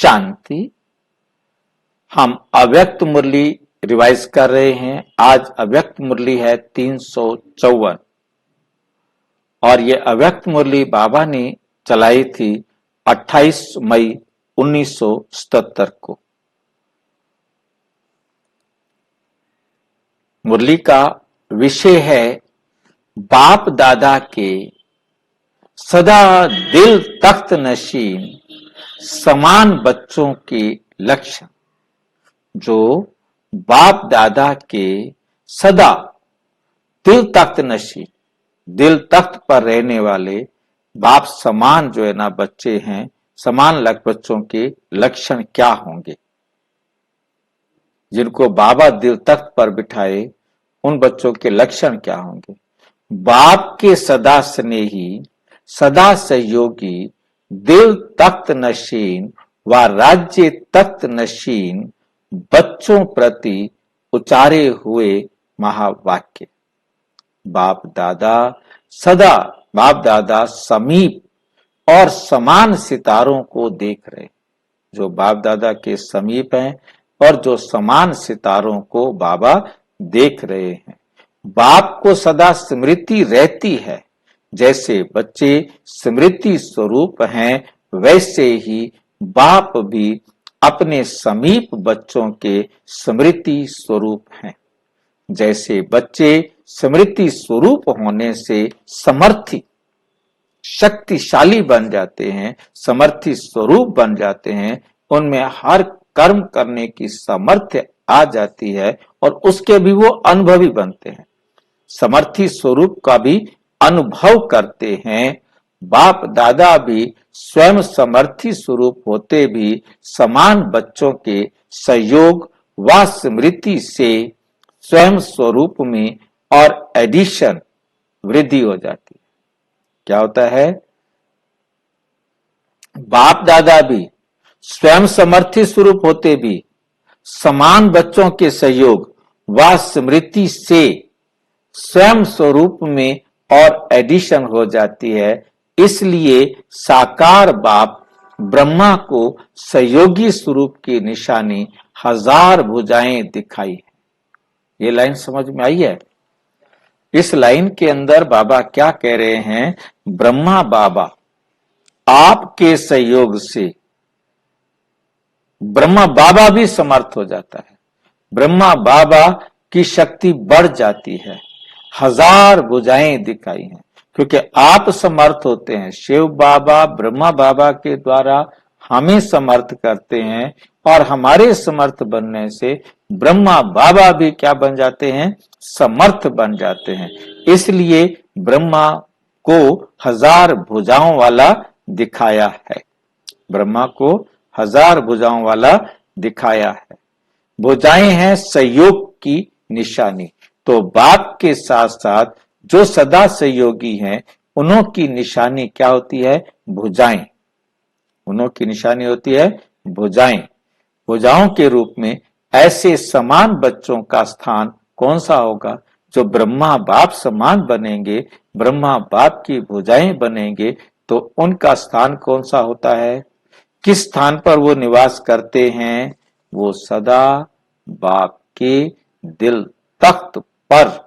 शांति। हम अव्यक्त मुरली रिवाइज कर रहे हैं। आज अव्यक्त मुरली है 354 और ये अव्यक्त मुरली बाबा ने चलाई थी 28 मई 1977 को। मुरली का विषय है बाप दादा के सदा दिल तख्त नशीन समान बच्चों के लक्षण। जो बाप दादा के सदा दिल तख्त नशीन, दिल तख्त पर रहने वाले बाप समान जो है ना बच्चे हैं, समान बच्चों के लक्षण क्या होंगे। जिनको बाबा दिल तख्त पर बिठाए उन बच्चों के लक्षण क्या होंगे। बाप के सदा स्नेही, सदा सहयोगी, दिल तख्त नशीन व राज्य तख्त नशीन बच्चों प्रति उचारे हुए महावाक्य। बाप दादा समीप और समान सितारों को देख रहे। जो बाप दादा के समीप हैं और जो समान सितारों को बाबा देख रहे हैं। बाप को सदा स्मृति रहती है। जैसे बच्चे स्मृति स्वरूप हैं, वैसे ही बाप भी अपने समीप बच्चों के स्मृति स्वरूप हैं। जैसे बच्चे स्मृति स्वरूप होने से समर्थी, शक्तिशाली बन जाते हैं, समर्थी स्वरूप बन जाते हैं, उनमें हर कर्म करने की सामर्थ्य आ जाती है और उसके भी वो अनुभवी बनते हैं, समर्थी स्वरूप का भी अनुभव करते हैं। बाप दादा भी स्वयं समर्थी स्वरूप होते भी समान बच्चों के सहयोग व स्मृति से स्वयं स्वरूप में और एडिशन वृद्धि हो जाती है। क्या होता है? बाप दादा भी स्वयं समर्थी स्वरूप होते भी समान बच्चों के सहयोग व स्मृति से स्वयं स्वरूप में और एडिशन हो जाती है। इसलिए साकार बाप ब्रह्मा को सहयोगी स्वरूप की निशानी 1000 भुजाएं दिखाई है। ये लाइन समझ में आई है? इस लाइन के अंदर बाबा क्या कह रहे हैं? ब्रह्मा बाबा आपके सहयोग से ब्रह्मा बाबा भी समर्थ हो जाता है। ब्रह्मा बाबा की शक्ति बढ़ जाती है। 1000 भुजाएं दिखाई हैं क्योंकि आप समर्थ होते हैं। शिव बाबा ब्रह्मा बाबा के द्वारा हमें समर्थ करते हैं और हमारे समर्थ बनने से ब्रह्मा बाबा भी क्या बन जाते हैं? समर्थ बन जाते हैं। इसलिए ब्रह्मा को 1000 भुजाओं वाला दिखाया है। ब्रह्मा को 1000 भुजाओं वाला दिखाया है। भुजाएं हैं सहयोग की निशानी। तो बाप के साथ साथ जो सदा सहयोगी हैं, उन्हों की निशानी क्या होती है? भुजाएं। उन्हों की निशानी होती है भुजाएं। भुजाओं के रूप में ऐसे समान बच्चों का स्थान कौन सा होगा? जो ब्रह्मा बाप समान बनेंगे, ब्रह्मा बाप की भुजाएं बनेंगे, तो उनका स्थान कौन सा होता है? किस स्थान पर वो निवास करते हैं? वो सदा बाप के दिल तख्त पर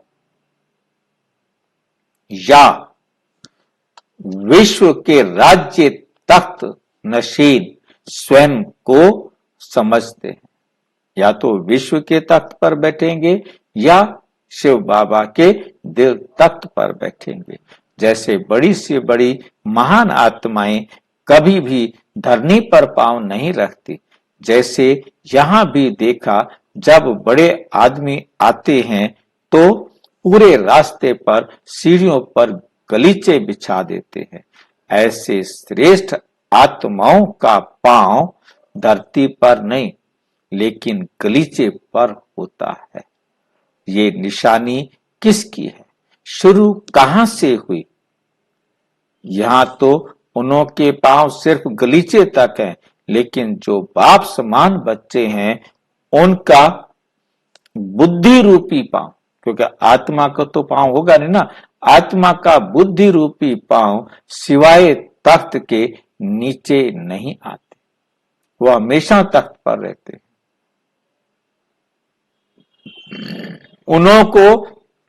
या विश्व के राज्य तख्त नशीन स्वयं को समझते हैं। या तो विश्व के तख्त पर बैठेंगे या शिव बाबा के दिल तख्त पर बैठेंगे। जैसे बड़ी से बड़ी महान आत्माएं कभी भी धरनी पर पांव नहीं रखती। जैसे यहां भी देखा, जब बड़े आदमी आते हैं तो पूरे रास्ते पर सीढ़ियों पर गलीचे बिछा देते हैं। ऐसे श्रेष्ठ आत्माओं का पांव धरती पर नहीं लेकिन गलीचे पर होता है। ये निशानी किसकी है? शुरू कहां से हुई? यहां तो उन्हों के पांव सिर्फ गलीचे तक हैं, लेकिन जो बाप समान बच्चे हैं उनका बुद्धि रूपी पांव, क्योंकि आत्मा का तो पांव होगा नहीं ना, आत्मा का बुद्धि रूपी पांव सिवाय तख्त के नीचे नहीं आते। वो हमेशा तख्त पर रहते हैं। उन्हों को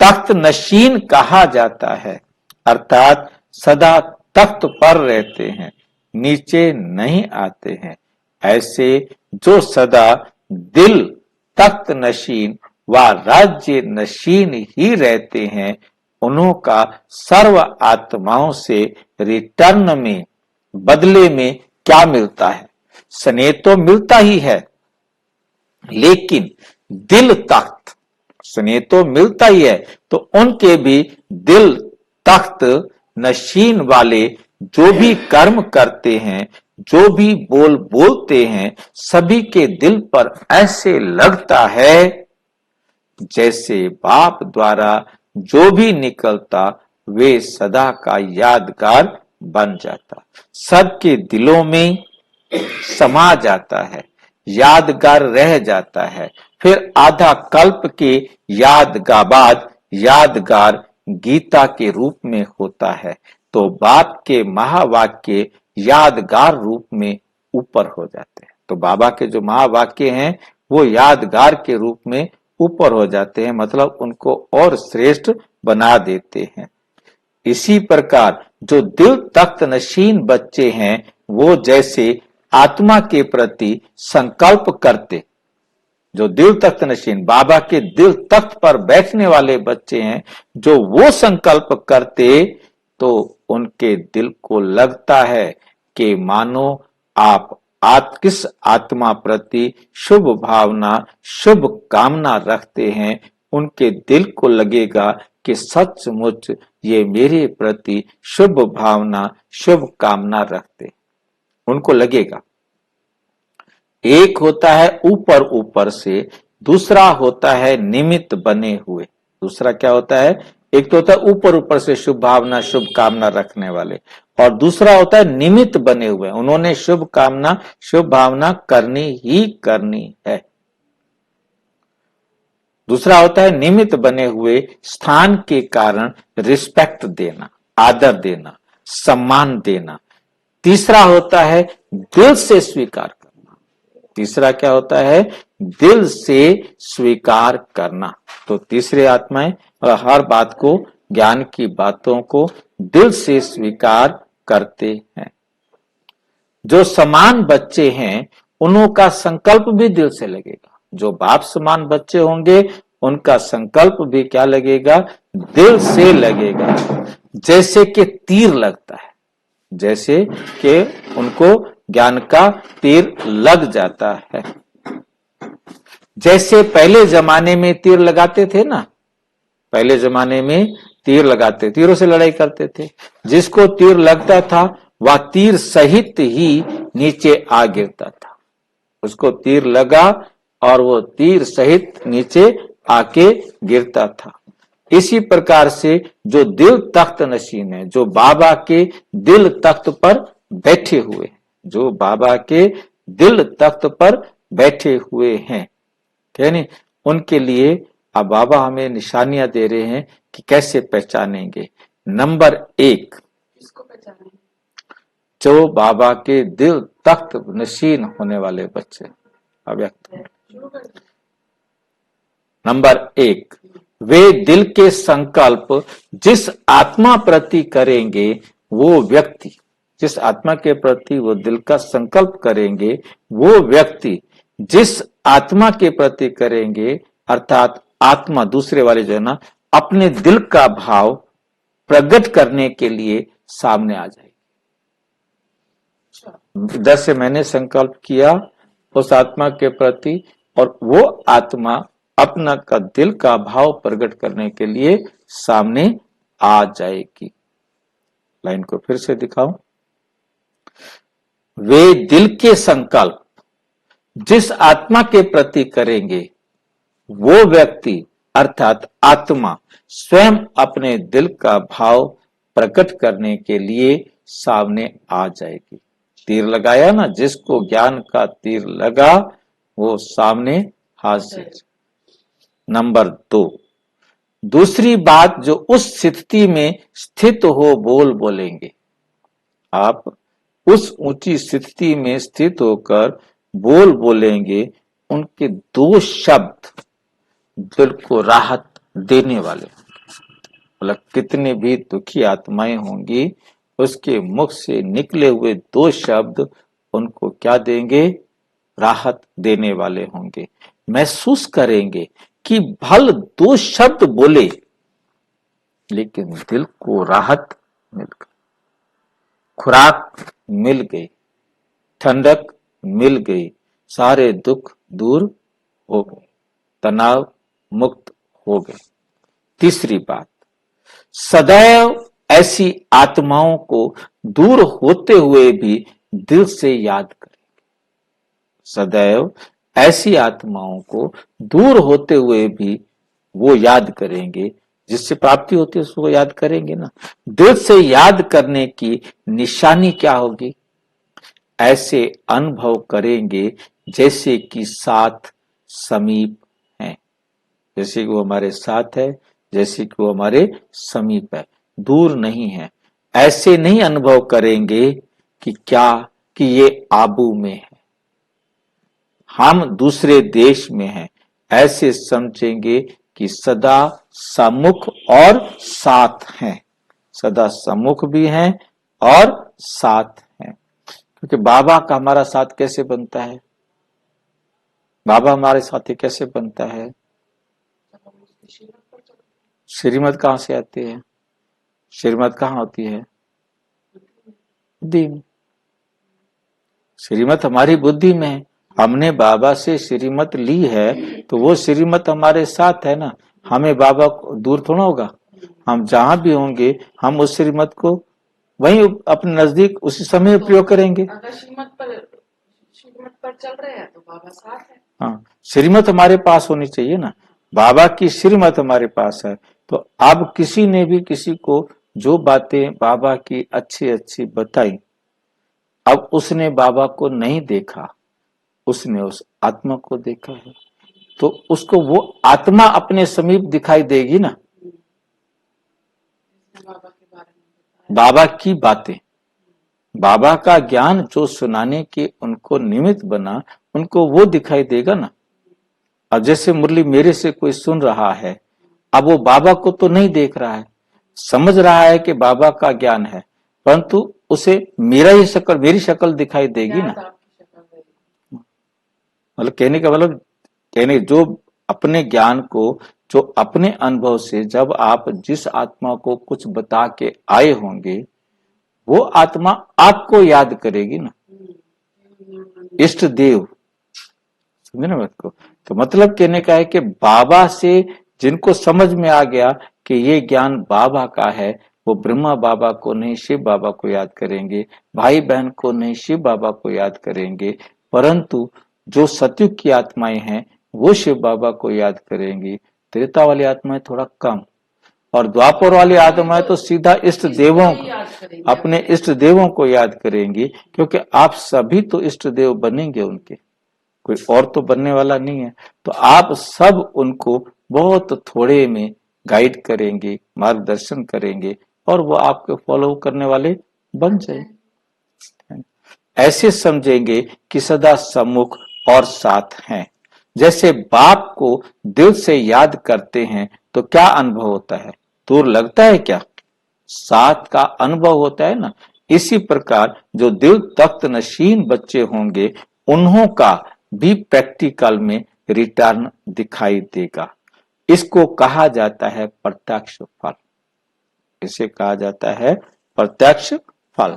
तख्त नशीन कहा जाता है, अर्थात सदा तख्त पर रहते हैं, नीचे नहीं आते हैं। ऐसे जो सदा दिल तख्त नशीन व राज्य नशीन ही रहते हैं, उन्हों का सर्व आत्माओं से रिटर्न में, बदले में क्या मिलता है? स्नेह तो मिलता ही है, लेकिन दिल तख्त, स्नेह तो मिलता ही है, तो उनके भी दिल तख्त नशीन वाले जो भी कर्म करते हैं, जो भी बोल बोलते हैं, सभी के दिल पर ऐसे लगता है जैसे बाप द्वारा जो भी निकलता वे सदा का यादगार बन जाता, सबके दिलों में समा जाता है, यादगार रह जाता है। फिर आधा कल्प के यादगार यादगार गीता के रूप में होता है, तो बाप के महावाक्य यादगार रूप में ऊपर हो जाते हैं। तो बाबा के जो महावाक्य हैं वो यादगार के रूप में ऊपर हो जाते हैं, मतलब उनको और श्रेष्ठ बना देते हैं। इसी प्रकार जो दिल तख्त नशीन बच्चे हैं, वो जैसे आत्मा के प्रति संकल्प करते, जो दिल तख्त नशीन बाबा के दिल तख्त पर बैठने वाले बच्चे हैं, जो वो संकल्प करते, तो उनके दिल को लगता है कि मानो आप किस आत्मा प्रति शुभ भावना, शुभ कामना रखते हैं, उनके दिल को लगेगा कि सचमुच ये मेरे प्रति शुभ भावना, शुभ कामना रखते, उनको लगेगा। एक होता है ऊपर ऊपर से, दूसरा होता है निमित्त बने हुए। दूसरा क्या होता है? एक तो होता है ऊपर ऊपर से शुभ भावना, शुभ कामना रखने वाले, और दूसरा होता है निमित्त बने हुए। उन्होंने शुभ कामना, शुभ भावना करनी ही करनी है। दूसरा होता है निमित्त बने हुए, स्थान के कारण रिस्पेक्ट देना, आदर देना, सम्मान देना। तीसरा होता है दिल से स्वीकार करना। तीसरा क्या होता है? दिल से स्वीकार करना। तो तीसरे आत्माएं हर बात को, ज्ञान की बातों को दिल से स्वीकार करते हैं। जो समान बच्चे हैं, उन्हों का संकल्प भी दिल से लगेगा। जो बाप समान बच्चे होंगे, उनका संकल्प भी क्या लगेगा? दिल से लगेगा। जैसे कि तीर लगता है, जैसे कि उनको ज्ञान का तीर लग जाता है। जैसे पहले जमाने में तीर लगाते थे ना, पहले जमाने में तीर लगाते, तीरों से लड़ाई करते थे। जिसको तीर लगता था वह तीर सहित ही नीचे आ गिरता था। उसको तीर लगा और वो तीर सहित नीचे आके गिरता था। इसी प्रकार से जो दिल तख्त नशीन है, जो बाबा के दिल तख्त पर बैठे हुए, जो बाबा के दिल तख्त पर बैठे हुए हैं, यानी उनके लिए अब बाबा हमें निशानियां दे रहे हैं कि कैसे पहचानेंगे। नंबर 1, जो बाबा के दिल तख्त नशीन होने वाले बच्चे अव्यक्त। नंबर 1, वे दिल के संकल्प जिस आत्मा प्रति करेंगे, वो व्यक्ति, जिस आत्मा के प्रति वो दिल का संकल्प करेंगे, वो व्यक्ति जिस आत्मा के प्रति करेंगे, अर्थात आत्मा दूसरे वाले जो है ना, अपने दिल का भाव प्रकट करने के लिए सामने आ जाएगी। जैसे मैंने संकल्प किया उस आत्मा के प्रति, और वो आत्मा अपना का दिल का भाव प्रकट करने के लिए सामने आ जाएगी। लाइन को फिर से दिखाऊं। वे दिल के संकल्प जिस आत्मा के प्रति करेंगे, वो व्यक्ति अर्थात आत्मा स्वयं अपने दिल का भाव प्रकट करने के लिए सामने आ जाएगी। तीर लगाया ना, जिसको ज्ञान का तीर लगा वो सामने हाजिर। नंबर 2, दूसरी बात, जो उस स्थिति में स्थित हो बोल बोलेंगे। आप उस ऊंची स्थिति में स्थित होकर बोलेंगे, उनके दो शब्द दिल को राहत देने वाले। मतलब कितने भी दुखी आत्माएं होंगी, उसके मुख से निकले हुए दो शब्द उनको क्या देंगे? राहत देने वाले होंगे। महसूस करेंगे कि भल दो शब्द बोले, लेकिन दिल को राहत मिल गई, खुराक मिल गई, ठंडक मिल गई, सारे दुख दूर हो गए, तनाव मुक्त हो गए। तीसरी बात, सदैव ऐसी आत्माओं को दूर होते हुए भी दिल से याद करेंगे। सदैव ऐसी आत्माओं को दूर होते हुए भी वो याद करेंगे, जिससे प्राप्ति होती है उसको याद करेंगे ना। दिल से याद करने की निशानी क्या होगी? ऐसे अनुभव करेंगे जैसे कि साथ समीप हैं, जैसे कि वो हमारे साथ है, जैसे कि वो हमारे समीप है, दूर नहीं है। ऐसे नहीं अनुभव करेंगे कि क्या कि ये आबू में है, हम दूसरे देश में हैं। ऐसे समझेंगे कि सदा सम्मुख और साथ हैं, सदा सम्मुख भी हैं और साथ हैं। क्योंकि बाबा का हमारा साथ कैसे बनता है? बाबा हमारे साथी कैसे बनता है? श्रीमत कहां से आती है? श्रीमत कहां होती है? बुद्धि में। श्रीमत हमारी बुद्धि में है। हमने बाबा से श्रीमत ली है, तो वो श्रीमत हमारे साथ है ना। हमें बाबा दूर थोड़ा होगा, हम जहां भी होंगे हम उस श्रीमत को वहीं अपने नजदीक उसी समय उपयोग करेंगे। अगर श्रीमत पर चल रहे हैं तो बाबा साथ है। हाँ, श्रीमत हमारे पास होनी चाहिए ना। बाबा की श्रीमत हमारे पास है, तो अब किसी ने भी किसी को जो बातें बाबा की अच्छी अच्छी बताई, अब उसने बाबा को नहीं देखा, उसने उस आत्मा को देखा है, तो उसको वो आत्मा अपने समीप दिखाई देगी ना। बाबा के बारे में बाबा की बातें, बाबा का ज्ञान जो सुनाने के उनको निमित्त बना, उनको वो दिखाई देगा ना। अब जैसे मुरली मेरे से कोई सुन रहा है, अब वो बाबा को तो नहीं देख रहा है, समझ रहा है कि बाबा का ज्ञान है, परंतु उसे मेरा ही शक्ल, मेरी शक्ल दिखाई देगी ना। मतलब कहने का मतलब, कहने जो अपने ज्ञान को, जो अपने अनुभव से जब आप जिस आत्मा को कुछ बता के आए होंगे, वो आत्मा आपको याद करेगी ना। इष्ट देव, समझे ना बात को? तो मतलब कहने का है कि बाबा से जिनको समझ में आ गया कि ये ज्ञान बाबा का है, वो ब्रह्मा बाबा को नहीं शिव बाबा को याद करेंगे, भाई बहन को नहीं शिव बाबा को याद करेंगे, परंतु जो सतयुग की आत्माएं हैं वो शिव बाबा को याद करेंगी। त्रेता वाली आत्माएं थोड़ा कम, और द्वापर वाली आत्माएं तो सीधा इष्ट देवों को, अपने इष्ट देवों को याद करेंगी, क्योंकि आप सभी तो इष्ट देव बनेंगे उनके, कोई और तो बनने वाला नहीं है। तो आप सब उनको बहुत थोड़े में गाइड करेंगे, मार्गदर्शन करेंगे, और वो आपके फॉलो करने वाले बन जाए। ऐसे समझेंगे कि सदा सम्मुख और साथ हैं। जैसे बाप को दिल से याद करते हैं तो क्या अनुभव होता है? दूर लगता है क्या? साथ का अनुभव होता है ना। इसी प्रकार जो दिल तख्त नशीन बच्चे होंगे, उन्हों का भी प्रैक्टिकल में रिटर्न दिखाई देगा। इसको कहा जाता है प्रत्यक्ष फल। इसे कहा जाता है प्रत्यक्ष फल।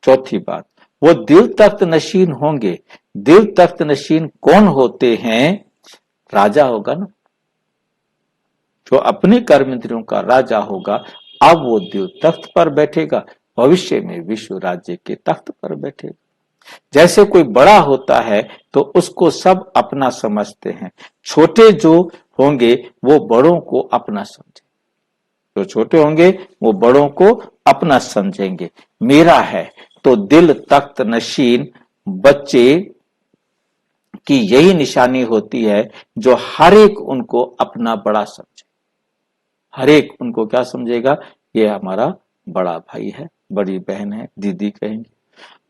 चौथी बात, वो दिल तख्त नशीन होंगे। दिल तख्त नशीन कौन होते हैं? राजा होगा ना, जो अपने कर्म इंद्रियों का राजा होगा। अब वो दिल तख्त पर बैठेगा, भविष्य में विश्व राज्य के तख्त पर बैठेगा। जैसे कोई बड़ा होता है तो उसको सब अपना समझते हैं, छोटे जो होंगे वो बड़ों को अपना समझेंगे, जो छोटे होंगे वो बड़ों को अपना समझेंगे। मेरा है तो दिल तख्त नशीन बच्चे की यही निशानी होती है, जो हर एक उनको अपना बड़ा समझे। हर एक उनको क्या समझेगा? ये हमारा बड़ा भाई है, बड़ी बहन है, दीदी कहेंगे।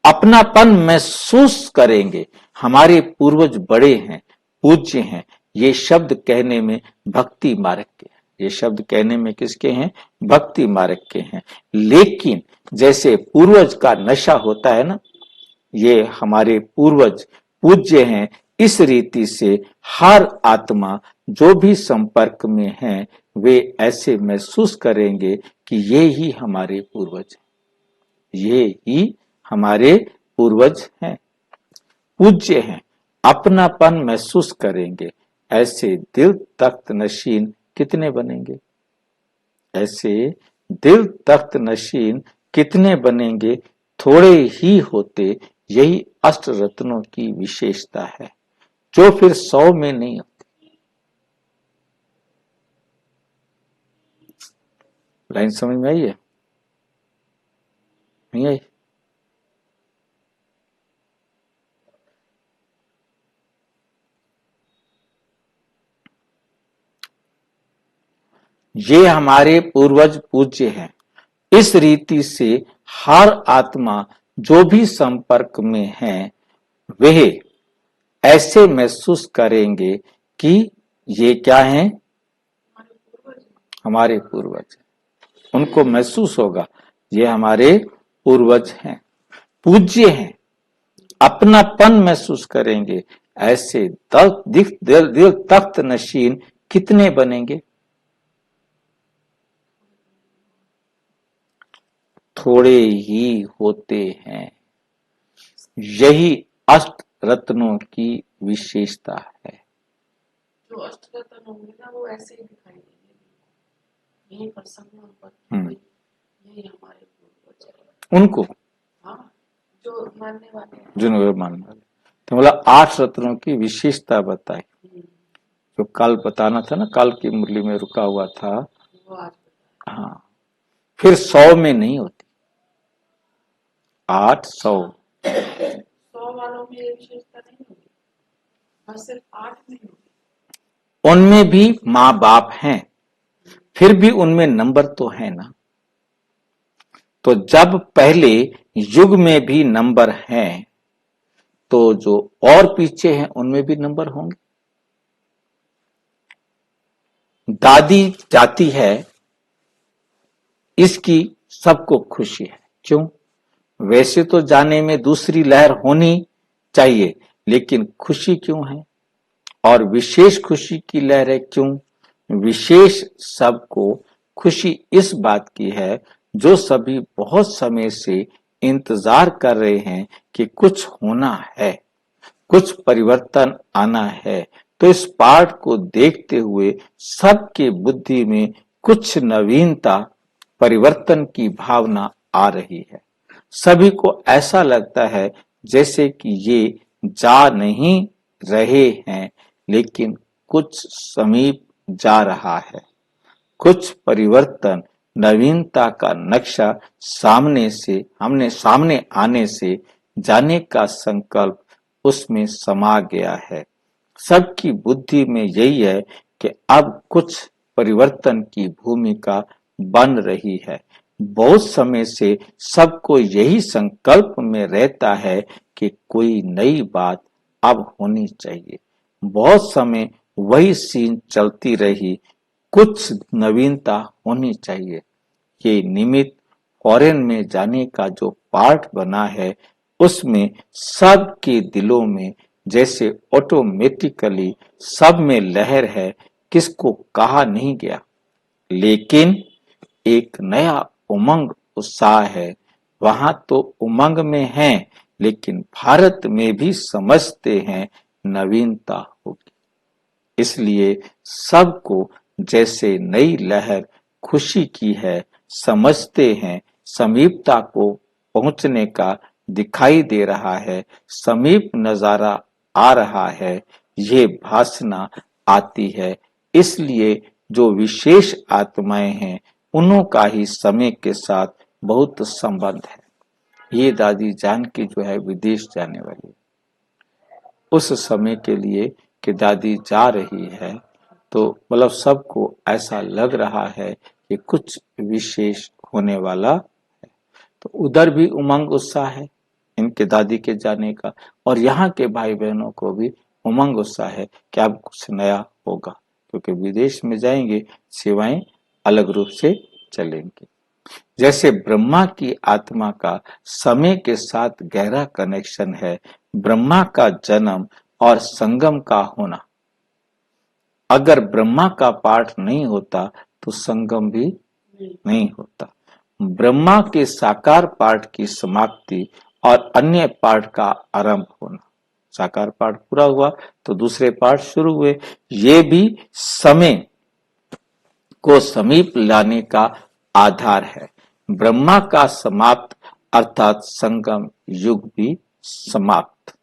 अपनापन महसूस करेंगे। हमारे पूर्वज बड़े हैं, पूज्य हैं। ये शब्द कहने में भक्ति मार्ग के हैं। ये शब्द कहने में किसके हैं? भक्ति मार्ग के हैं। लेकिन जैसे पूर्वज का नशा होता है ना, ये हमारे पूर्वज पूज्य हैं। इस रीति से हर आत्मा जो भी संपर्क में है वे ऐसे महसूस करेंगे कि ये ही हमारे पूर्वज हैं, ये ही हमारे पूर्वज हैं, पूज्य हैं। अपनापन महसूस करेंगे। ऐसे दिल तख्त नशीन कितने बनेंगे? ऐसे दिल तख्त नशीन कितने बनेंगे? थोड़े ही होते। यही अष्ट रत्नों की विशेषता है, जो फिर 100 में नहीं होती। लाइन समझ में आई है? नहीं आई? ये हमारे पूर्वज पूज्य हैं। इस रीति से हर आत्मा जो भी संपर्क में है वे ऐसे महसूस करेंगे कि ये क्या हैं? हमारे पूर्वज। उनको महसूस होगा ये हमारे पूर्वज हैं, पूज्य हैं। अपनापन महसूस करेंगे। ऐसे दिल तख्त नशीन कितने बनेंगे? थोड़े ही होते हैं। यही अष्ट रत्नों की विशेषता है। जो अष्ट रत्न होंगे ना वो ऐसे ही दिखाई देंगे, यही प्रसन्न पर यही हमारे पूर्वज हैं। उनको हाँ, जो मानने वाले हैं, जिन्होंने मानने वाले तो बोला 8 रत्नों की विशेषता बताई। जो कल बताना था ना, कल की मुरली में रुका हुआ था। वो आज हाँ, फिर 100 में नहीं होती, 800। 100 वालों में ये विशेषता नहीं होगी, बस सिर्फ 8 में होगी। उनमें भी माँ बाप हैं, फिर भी उनमें नंबर तो है ना। तो जब पहले युग में भी नंबर हैं तो जो और पीछे हैं उनमें भी नंबर होंगे। दादी जाती है, इसकी सबको खुशी है। क्यों? वैसे तो जाने में दूसरी लहर होनी चाहिए, लेकिन खुशी क्यों है? और विशेष खुशी की लहर है। क्यों विशेष? सबको खुशी इस बात की है जो सभी बहुत समय से इंतजार कर रहे हैं कि कुछ होना है, कुछ परिवर्तन आना है। तो इस पाठ को देखते हुए सबके बुद्धि में कुछ नवीनता, परिवर्तन की भावना आ रही है। सभी को ऐसा लगता है जैसे कि ये जा नहीं रहे हैं, लेकिन कुछ समीप जा रहा है। कुछ परिवर्तन, नवीनता का नक्शा सामने आने से जाने का संकल्प उसमें समा गया है। सबकी बुद्धि में यही है कि अब कुछ परिवर्तन की भूमिका बन रही है। बहुत समय से सबको यही संकल्प में रहता है कि कोई नई बात अब होनी चाहिए। बहुत समय वही सीन चलती रही, कुछ नवीनता होनी चाहिए। ये निमित्त फॉरेन में जाने का जो पाठ बना है उसमें सबके दिलों में जैसे ऑटोमेटिकली सब में लहर है, किसको कहा नहीं गया, लेकिन एक नया उमंग उत्साह है। वहां तो उमंग में हैं, लेकिन भारत में भी समझते हैं नवीनता होगी। इसलिए सबको जैसे नई लहर खुशी की है, समझते हैं समीपता को पहुंचने का दिखाई दे रहा है, समीप नजारा आ रहा है, ये भासना आती है। इसलिए जो विशेष आत्माएं हैं उन्हों का ही समय के साथ बहुत संबंध है। ये दादी जानकी जो है विदेश जाने वाली, उस समय के लिए कि दादी जा रही है तो मतलब सबको ऐसा लग रहा है कि कुछ विशेष होने वाला है। तो उधर भी उमंग उत्साह है, इनके दादी के जाने का, और यहाँ के भाई बहनों को भी उमंग उत्साह है कि अब कुछ नया होगा, क्योंकि विदेश में जाएंगे सेवाएं अलग रूप से चलेंगी। जैसे ब्रह्मा की आत्मा का समय के साथ गहरा कनेक्शन है, ब्रह्मा का जन्म और संगम का होना, अगर ब्रह्मा का पाठ नहीं होता तो संगम भी नहीं होता। ब्रह्मा के साकार पाठ की समाप्ति और अन्य पाठ का आरंभ होना, साकार पाठ पूरा हुआ तो दूसरे पाठ शुरू हुए, ये भी समय को समीप लाने का आधार है। ब्रह्मा का समाप्त अर्थात संगम युग भी समाप्त।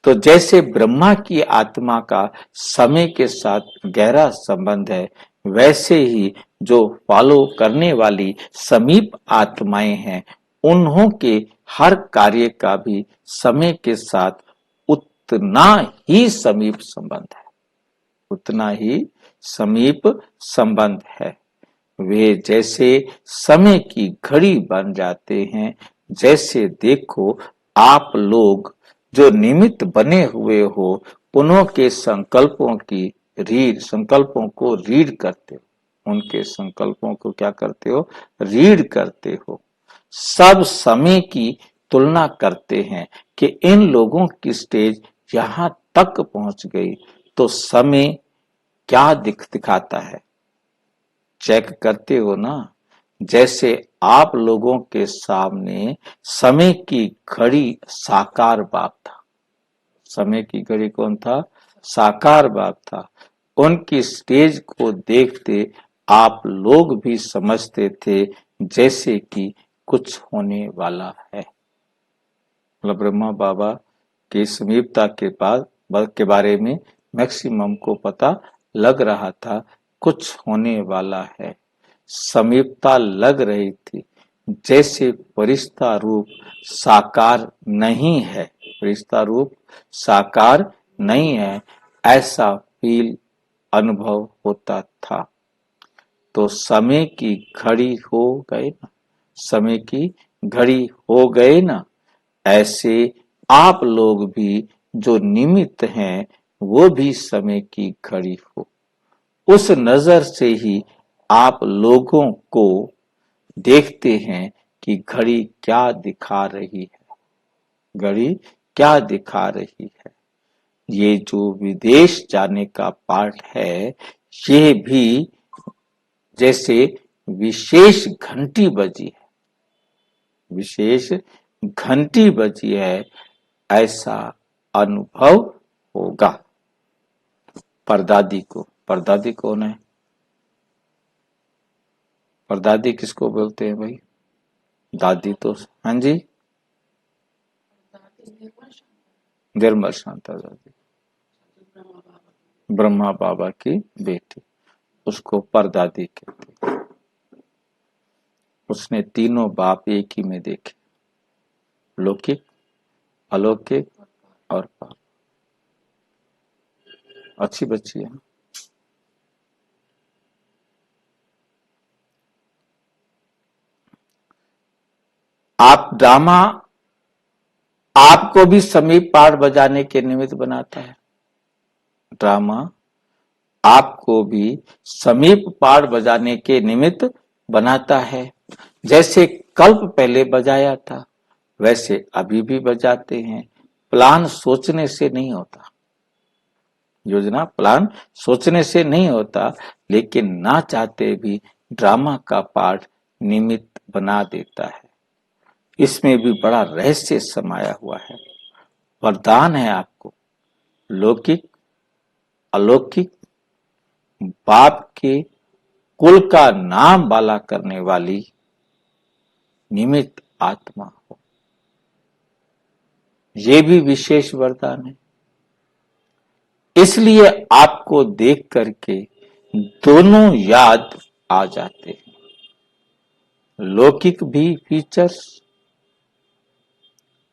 तो जैसे ब्रह्मा की आत्मा का समय के साथ गहरा संबंध है, वैसे ही जो फॉलो करने वाली समीप आत्माएं हैं, उन्हों के हर कार्य का भी समय के साथ उतना ही समीप संबंध है, उतना ही समीप संबंध है। वे जैसे समय की घड़ी बन जाते हैं। जैसे देखो, आप लोग जो निमित्त बने हुए हो, उन्हों के संकल्पों को रीड करते हो, उनके संकल्पों को क्या करते हो, रीड करते हो। सब समय की तुलना करते हैं कि इन लोगों की स्टेज यहां तक पहुंच गई, तो समय क्या दिखाता है, चेक करते हो ना। जैसे आप लोगों के सामने समय की घड़ी साकार बाप था, समय की घड़ी कौन था, साकार बाप था। उनकी स्टेज को देखते आप लोग भी समझते थे जैसे कि कुछ होने वाला है। मतलब ब्रह्मा बाबा की समीपता के बारे में मैक्सिमम को पता लग रहा था, कुछ होने वाला है। समीपता लग रही थी, जैसे फरिश्ता रूप साकार नहीं है, फरिश्ता रूप साकार नहीं है, ऐसा फील अनुभव होता था। तो समय की घड़ी हो गए ना, समय की घड़ी हो गए ना। ऐसे आप लोग भी जो निमित्त हैं, वो भी समय की घड़ी हो। उस नजर से ही आप लोगों को देखते हैं कि घड़ी क्या दिखा रही है, घड़ी क्या दिखा रही है। ये जो विदेश जाने का पाठ है, ये भी जैसे विशेष घंटी बजी है, विशेष घंटी बजी है, ऐसा अनुभव होगा। परदादी कौन है, परदादी किसको बोलते हैं भाई, दादी तो, हाँ जी, निर्मल शांता दादी, ब्रह्मा बाबा की बेटी, उसको परदादी कहते हैं। उसने तीनों बाप एक ही में देखे, लौकिक, अलौकिक और पाप। अच्छी बच्ची है। आप ड्रामा आपको भी समीप पाठ बजाने के निमित्त बनाता है, ड्रामा आपको भी समीप पाठ बजाने के निमित्त बनाता है। जैसे कल्प पहले बजाया था, वैसे अभी भी बजाते हैं। प्लान सोचने से नहीं होता, योजना प्लान सोचने से नहीं होता, लेकिन ना चाहते भी ड्रामा का पाठ निमित्त बना देता है। इसमें भी बड़ा रहस्य समाया हुआ है। वरदान है आपको, लौकिक अलौकिक बाप के कुल का नाम बाला करने वाली निमित्त आत्मा हो, ये भी विशेष वरदान है। इसलिए आपको देख करके दोनों याद आ जाते हैं, लौकिक भी फीचर्स,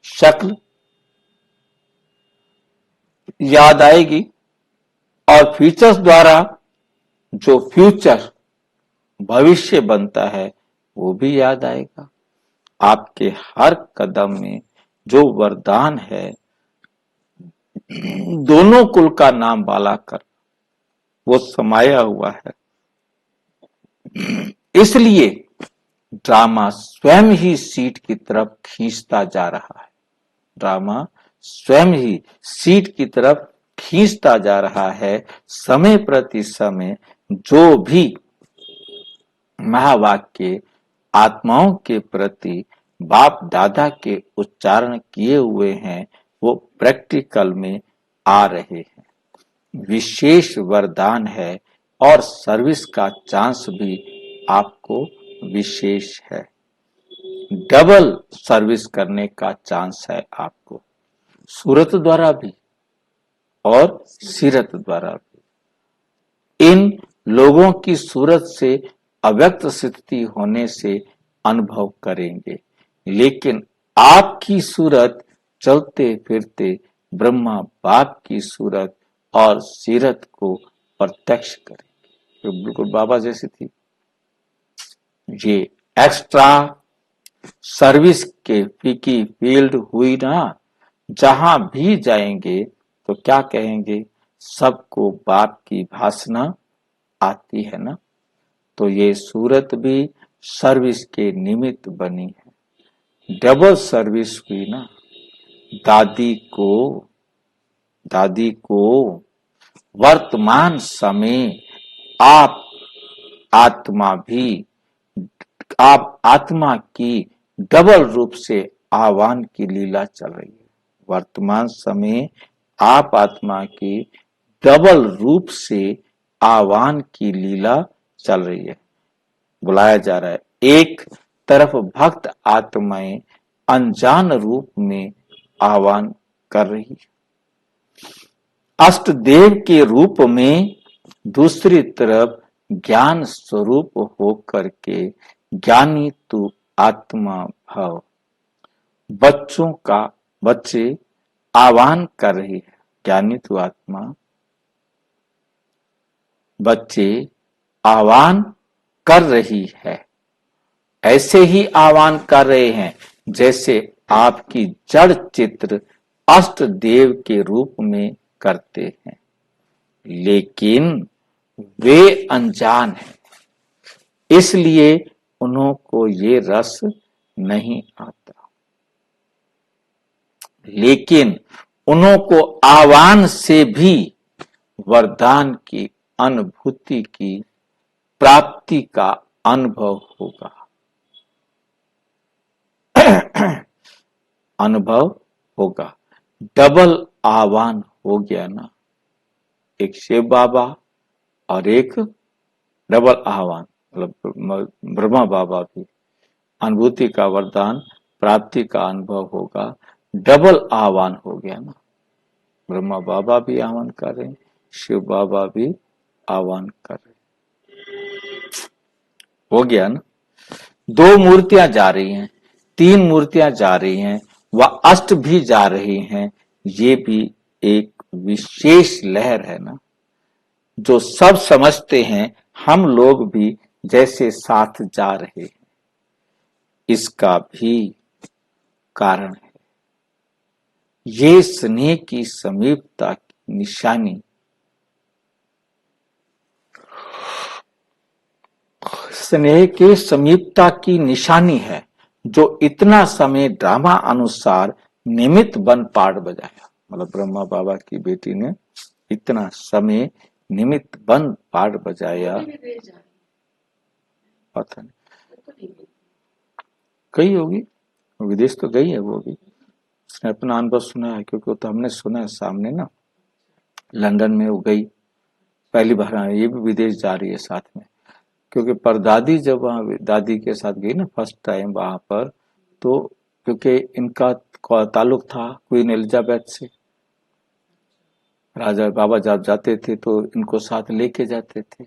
शक्ल याद आएगी, और फीचर्स द्वारा जो फ्यूचर भविष्य बनता है वो भी याद आएगा। आपके हर कदम में जो वरदान है दोनों कुल का नाम बाला कर वो समाया हुआ है। इसलिए ड्रामा स्वयं ही सीट की तरफ खींचता जा रहा है। ड्रामा स्वयं ही सीट की तरफ खींचता जा रहा है। समय प्रति समय जो भी महावाक्य आत्माओं के प्रति बाप दादा के उच्चारण किए हुए हैं वो प्रैक्टिकल में आ रहे हैं। विशेष वरदान है और सर्विस का चांस भी आपको विशेष है। डबल सर्विस करने का चांस है आपको, सूरत द्वारा भी और सीरत द्वारा भी। इन लोगों की सूरत से अव्यक्त स्थिति होने से अनुभव करेंगे, लेकिन आपकी सूरत चलते फिरते ब्रह्मा बाप की सूरत और सीरत को प्रत्यक्ष करेंगे। तो बिल्कुल बाबा जैसी थी। ये एक्स्ट्रा सर्विस के की फील्ड हुई ना, जहां भी जाएंगे तो क्या कहेंगे, सबको बाप की भाषणा आती है ना। तो ये सूरत भी सर्विस के निमित्त बनी है। डबल सर्विस हुई ना। दादी को वर्तमान समय आप आत्मा की डबल रूप से आह्वान की लीला चल रही है। वर्तमान समय आप आत्मा की डबल रूप से आह्वान की लीला चल रही है। बुलाया जा रहा है। एक तरफ भक्त आत्माएं अनजान रूप में आह्वान कर रही है अष्टदेव के रूप में, दूसरी तरफ ज्ञान स्वरूप होकर के ज्ञानी तू आत्मा भव। बच्चे आह्वान कर रही है, ज्ञानी तू आत्मा। बच्चे आह्वान कर रही है, ऐसे ही आह्वान कर रहे हैं जैसे आपकी जड़ चित्र अष्ट देव के रूप में करते हैं, लेकिन वे अनजान हैं, इसलिए उन्हों को ये रस नहीं आता। लेकिन उन्हों को आह्वान से भी वरदान की अनुभूति की प्राप्ति का अनुभव होगा। अनुभव होगा। डबल आह्वान हो गया ना, एक शिव बाबा और एक डबल आह्वान, मतलब ब्रह्मा बाबा भी। अनुभूति का वरदान प्राप्ति का अनुभव होगा। डबल आह्वान हो गया ना। ब्रह्मा बाबा भी आह्वान कर रहे हैं, शिव बाबा भी आह्वान कर रहे हैं। हो गया ना। दो मूर्तियां जा रही हैं, तीन मूर्तियां जा रही हैं, वह अष्ट भी जा रही हैं। ये भी एक विशेष लहर है ना, जो सब समझते हैं। हम लोग भी जैसे साथ जा रहे हैं, इसका भी कारण है। ये स्नेह की समीपता की निशानी, स्नेह के समीपता की निशानी है, जो इतना समय ड्रामा अनुसार निमित्त बन पाठ बजाया। मतलब ब्रह्मा बाबा की बेटी ने इतना समय निमित्त बन पाठ बजाया। पता नहीं गई होगी, विदेश तो गई है वो भी। उसने अपना अनुभव सुना है, क्योंकि वो तो हमने सुना है सामने ना। लंदन में वो गई पहली बार। ये भी विदेश जा रही है साथ में, क्योंकि परदादी जब वहां दादी के साथ गई ना फर्स्ट टाइम वहां पर, तो क्योंकि इनका ताल्लुक था क्वीन एलिजाबेथ से। राजा बाबा जब जाते थे तो इनको साथ लेके जाते थे।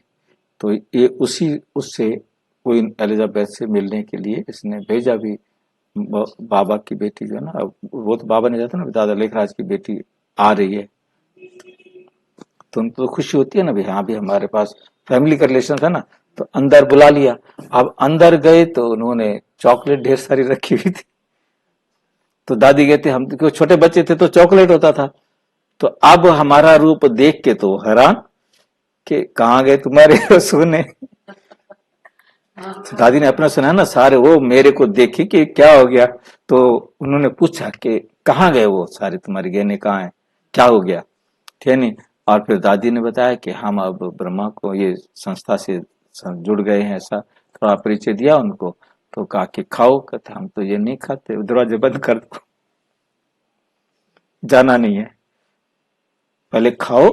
तो ये उससे क्वीन एलिजाबेथ से मिलने के लिए इसने भेजा भी। बाबा की बेटी जो है ना, वो तो बाबा नहीं जाता ना, दादा लेखराज की बेटी आ रही है, तो उनको तो खुशी होती है ना, भी हाँ भी हमारे पास फैमिली का रिलेशन था ना। तो अंदर बुला लिया। अब अंदर गए तो उन्होंने चॉकलेट ढेर सारी रखी हुई थी, तो दादी कहती हम तो छोटे बच्चे थे तो चॉकलेट होता था, तो अब हमारा रूप देख के तो हैरान कि कहाँ गए तुम्हारे सोने। तो दादी ने अपना सुना ना सारे, वो मेरे को देखे कि क्या हो गया, तो उन्होंने पूछा कि कहाँ गए वो सारे तुम्हारे गहने, कहाँ है, क्या हो गया, थे नहीं। और फिर दादी ने बताया कि हम अब ब्रह्मा को ये संस्था से जुड़ गए हैं, ऐसा थोड़ा परिचय दिया उनको। तो कहा कि खाओ, कहते हम तो ये नहीं खाते, दरवाजे बंद कर दो, जाना नहीं है, पहले खाओ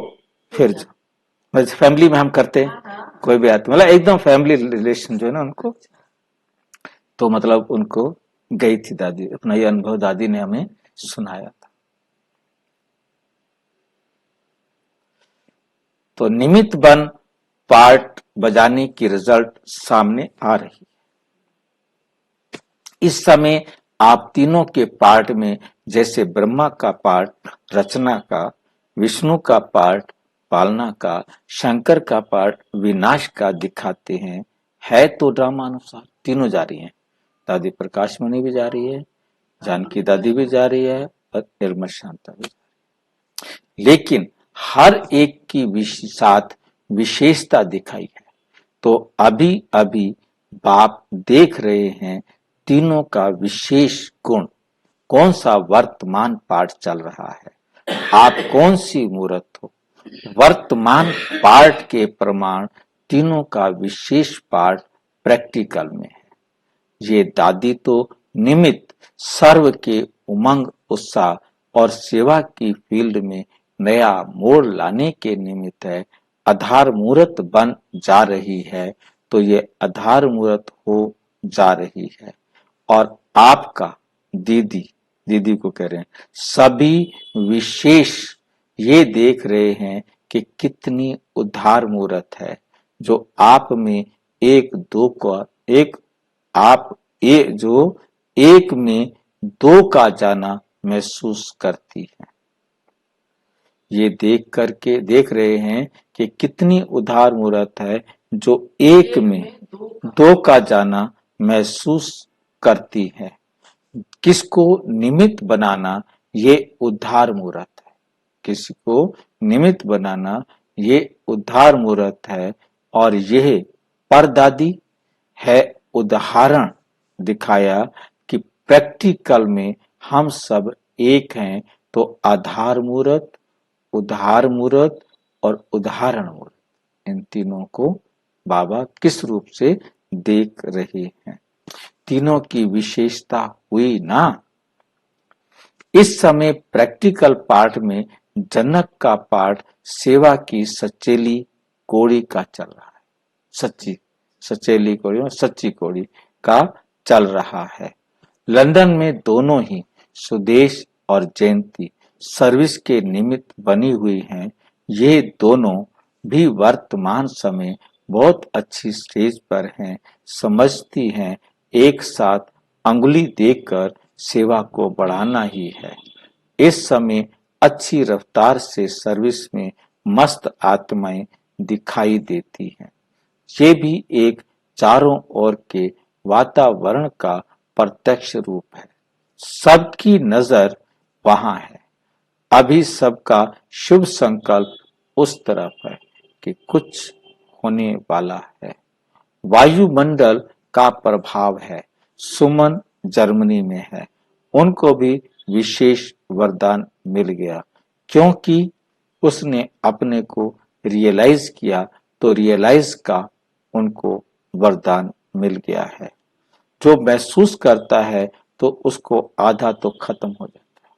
फिर जाओ। बस फैमिली में हम करते हैं, कोई भी आते मतलब एकदम फैमिली रिलेशन जो है ना उनको, तो मतलब उनको गई थी दादी, अपना ये अनुभव दादी ने हमें सुनाया था। तो निमित्त बन पार्ट बजाने की रिजल्ट सामने आ रही है। इस समय आप तीनों के पार्ट में, जैसे ब्रह्मा का पार्ट रचना का, विष्णु का पार्ट पालना का, शंकर का पार्ट विनाश का दिखाते हैं। है तो ड्रामा अनुसार तीनों जा रही हैं, दादी प्रकाश मणि भी जा रही है, जानकी दादी भी जा रही है और निर्मल शांता भी। लेकिन हर एक की साथ विशेषता दिखाई है। तो अभी अभी बाप देख रहे हैं तीनों का विशेष गुण, कौन सा वर्तमान पाठ चल रहा है, आप कौन सी मूर्त हो। वर्तमान पाठ के प्रमाण तीनों का विशेष पाठ प्रैक्टिकल में है। ये दादी तो निमित्त सर्व के उमंग उत्साह और सेवा की फील्ड में नया मोड़ लाने के निमित्त है, आधार मूर्त बन जा रही है। तो ये आधार मूर्त हो जा रही है। और आपका दीदी, दीदी को कह रहे हैं, सभी विशेष ये देख रहे हैं कि कितनी उद्धार मूर्त है, जो आप में एक दो का एक, आप जो एक में दो का जाना महसूस करती है। ये देख रहे हैं कि कितनी उदार मूर्त है, जो एक में दो का जाना महसूस करती है। किसको निमित्त बनाना ये उद्धार मूर्त है, किसी को निमित्त बनाना ये उद्धार मूर्त है। और यह परदादी है उदाहरण दिखाया कि प्रैक्टिकल में हम सब एक हैं। तो आधार मूर्त, उद्धार मूर्त और उदाहरण मूर्त, इन तीनों को बाबा किस रूप से देख रहे हैं, तीनों की विशेषता हुई ना। इस समय प्रैक्टिकल पार्ट में जनक का पार्ट सेवा की सचेली कोड़ी का चल रहा है, सच्ची सचेली कोड़ी और सच्ची कोड़ी का चल रहा है। लंदन में दोनों ही सुदेश और जयंती सर्विस के निमित्त बनी हुई हैं। ये दोनों भी वर्तमान समय बहुत अच्छी स्टेज पर हैं, समझती हैं एक साथ अंगुली देकर सेवा को बढ़ाना ही है। इस समय अच्छी रफ्तार से सर्विस में मस्त आत्माएं दिखाई देती हैं। ये भी एक चारों ओर के वातावरण का प्रत्यक्ष रूप है। सबकी नजर वहां है। अभी सबका शुभ संकल्प उस तरफ है कि कुछ होने वाला है। वायुमंडल का प्रभाव है। सुमन जर्मनी में है, उनको भी विशेष वरदान मिल गया, क्योंकि उसने अपने को रियलाइज किया, तो रियलाइज का उनको वरदान मिल गया है। जो महसूस करता है तो उसको आधा तो खत्म हो जाता है,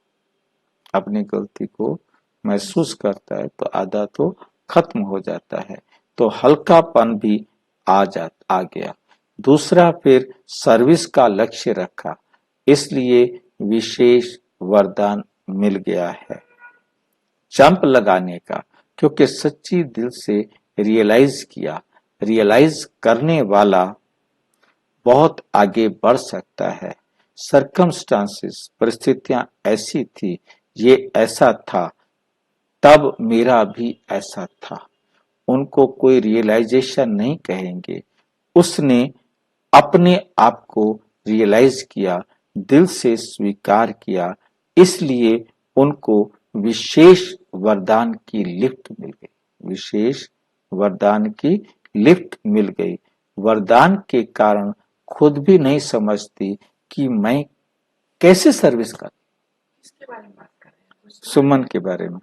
अपनी गलती को महसूस करता है तो आधा तो खत्म हो जाता है। तो हल्कापन भी आ गया। दूसरा, फिर सर्विस का लक्ष्य रखा, इसलिए विशेष वरदान मिल गया है जंप लगाने का, क्योंकि सच्ची दिल से रियलाइज किया। रियलाइज करने वाला बहुत आगे बढ़ सकता है। सरकमस्टांसेस, परिस्थितियां ऐसी थी, ये ऐसा था, तब मेरा भी ऐसा था। उनको कोई रियलाइजेशन नहीं कहेंगे, उसने अपने आप को रियलाइज किया दिल से स्वीकार किया, इसलिए उनको विशेष वरदान की लिफ्ट मिल गई। विशेष वरदान की लिफ्ट मिल गई। वरदान के कारण खुद भी नहीं समझती कि मैं कैसे सर्विस कर। किसके बारे में बात कर रहे हैं? सुमन के बारे में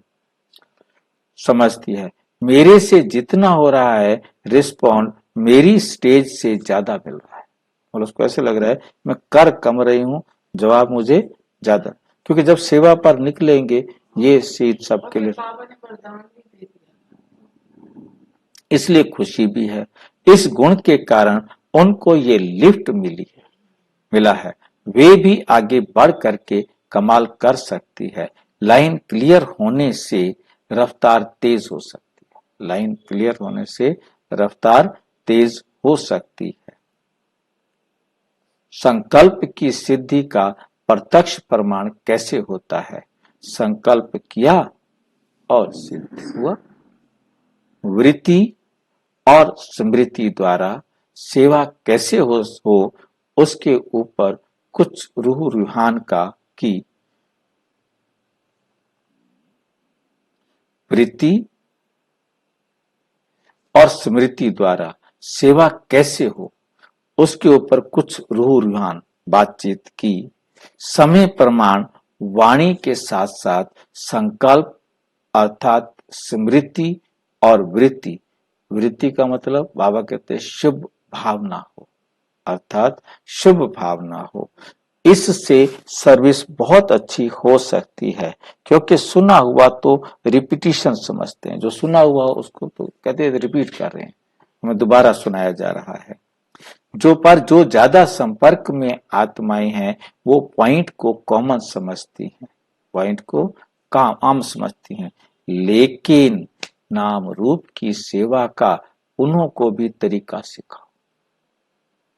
समझती है, मेरे से जितना हो रहा है रिस्पॉन्ड मेरी स्टेज से ज्यादा मिल रहा है। और उसको ऐसे लग रहा है मैं कर कम रही हूं, जवाब मुझे ज्यादा, क्योंकि जब सेवा पर निकलेंगे ये सीट सबके लिए, बाबा ने वरदान भी दे दिया, इसलिए खुशी भी है। इस गुण के कारण उनको ये लिफ्ट मिला है। वे भी आगे बढ़ करके कमाल कर सकती है। लाइन क्लियर होने से रफ्तार तेज हो सकती है। लाइन क्लियर होने से रफ्तार तेज हो सकती है। संकल्प की सिद्धि का प्रत्यक्ष प्रमाण कैसे होता है? संकल्प किया और सिद्ध हुआ। वृत्ति और स्मृति द्वारा सेवा कैसे हो उसके ऊपर कुछ रूह रूहान का की वृत्ति और स्मृति द्वारा सेवा कैसे हो उसके ऊपर कुछ रूह रूहान बातचीत की। समय प्रमाण वाणी के साथ साथ संकल्प अर्थात स्मृति और वृत्ति। वृत्ति का मतलब बाबा कहते हैं शुभ भावना हो, अर्थात शुभ भावना हो। इससे सर्विस बहुत अच्छी हो सकती है, क्योंकि सुना हुआ तो रिपीटिशन समझते हैं। जो सुना हुआ उसको तो कहते हैं रिपीट कर रहे हैं, हमें दोबारा सुनाया जा रहा है। जो ज्यादा संपर्क में आत्माएं हैं वो पॉइंट को कॉमन समझती हैं, पॉइंट को आम समझती हैं। लेकिन नाम रूप की सेवा का उन्हों को भी तरीका सिखाओ।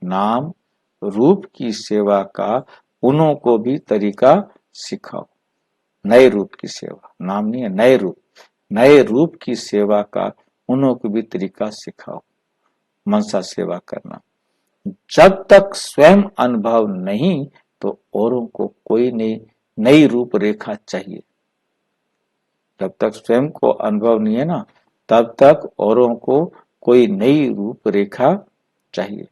नाम रूप की सेवा का उन्हों को भी तरीका सिखाओ। नए रूप की सेवा, नाम नहीं है, नए रूप की सेवा का उन्हों को भी तरीका सिखाओ। मनसा सेवा करना। जब तक स्वयं अनुभव नहीं तो औरों को कोई नई रूपरेखा चाहिए। जब तक स्वयं को अनुभव नहीं है ना, तब तक औरों को कोई नई रूपरेखा चाहिए।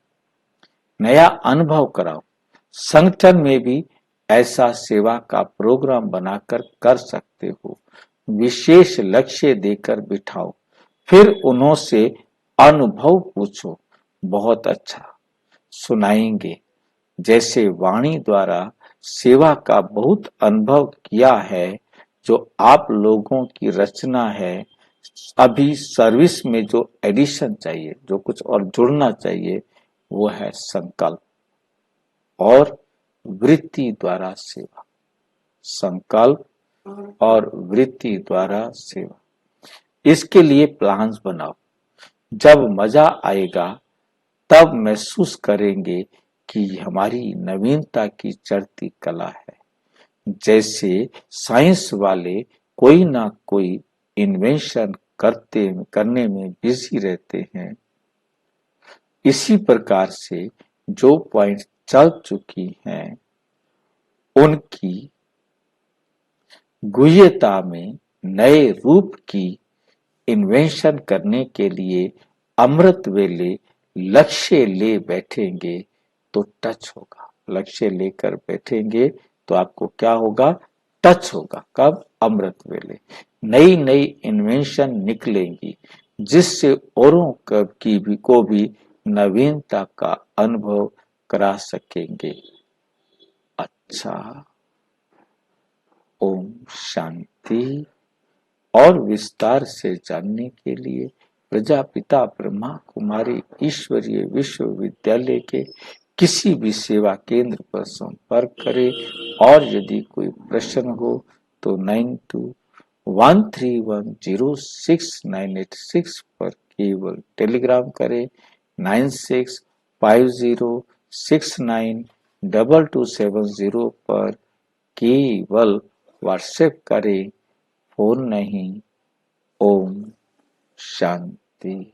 नया अनुभव कराओ। संगठन में भी ऐसा सेवा का प्रोग्राम बनाकर कर सकते हो। विशेष लक्ष्य देकर बिठाओ, फिर उन्हों से अनुभव पूछो। बहुत अच्छा सुनाएंगे। जैसे वाणी द्वारा सेवा का बहुत अनुभव किया है, जो आप लोगों की रचना है। अभी सर्विस में जो एडिशन चाहिए, जो कुछ और जुड़ना चाहिए, वो है संकल्प और वृत्ति द्वारा सेवा। संकल्प और वृत्ति द्वारा सेवा, इसके लिए प्लान्स बनाओ। जब मजा आएगा तब महसूस करेंगे कि हमारी नवीनता की चढ़ती कला है। जैसे साइंस वाले कोई ना कोई इन्वेंशन करने में बिजी रहते हैं, इसी प्रकार से जो पॉइंट चल चुकी हैं उनकी गुह्यता में नए रूप की इन्वेंशन करने के लिए अमृत वेले लक्ष्य ले बैठेंगे तो टच होगा। लक्ष्य लेकर बैठेंगे तो आपको क्या होगा? टच होगा। कब? अमृत वेले नई नई इन्वेंशन निकलेंगी, जिससे औरों को भी नवीनता का अनुभव करा सकेंगे। अच्छा, ओम शांति। और विस्तार से जानने के लिए प्रजापिता ब्रह्मा कुमारी ईश्वरीय विश्वविद्यालय के किसी भी सेवा केंद्र पर संपर्क करें। और यदि कोई प्रश्न हो तो 9213106986 पर केवल टेलीग्राम करें। 9650692270 पर केवल व्हाट्सएप करें, फोन नहीं। ओम शांति।